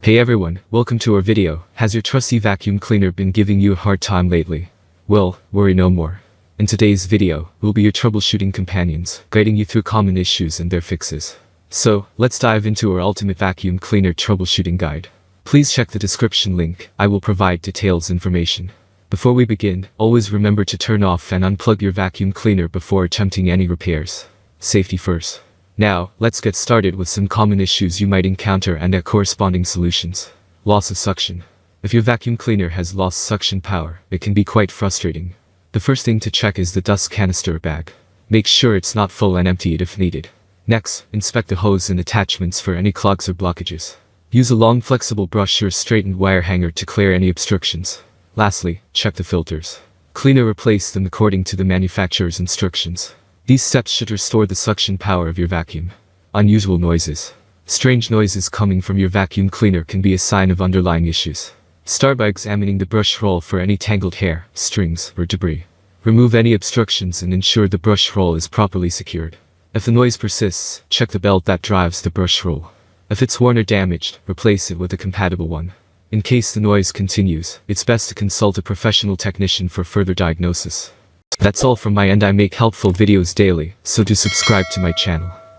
Hey everyone, welcome to our video. Has your trusty vacuum cleaner been giving you a hard time lately? Well, worry no more. In today's video, we'll be your troubleshooting companions, guiding you through common issues and their fixes. So, let's dive into our ultimate vacuum cleaner troubleshooting guide. Please check the description link, I will provide detailed information. Before we begin, always remember to turn off and unplug your vacuum cleaner before attempting any repairs. Safety first. Now, let's get started with some common issues you might encounter and their corresponding solutions. Loss of suction. If your vacuum cleaner has lost suction power, it can be quite frustrating. The first thing to check is the dust canister bag. Make sure it's not full and empty it if needed. Next, inspect the hose and attachments for any clogs or blockages. Use a long flexible brush or straightened wire hanger to clear any obstructions. Lastly, check the filters. Clean or replace them according to the manufacturer's instructions. These steps should restore the suction power of your vacuum. Unusual noises. Strange noises coming from your vacuum cleaner can be a sign of underlying issues. Start by examining the brush roll for any tangled hair, strings, or debris. Remove any obstructions and ensure the brush roll is properly secured. If the noise persists, check the belt that drives the brush roll. If it's worn or damaged, replace it with a compatible one. In case the noise continues, it's best to consult a professional technician for further diagnosis. That's all from my end. I make helpful videos daily, so do subscribe to my channel.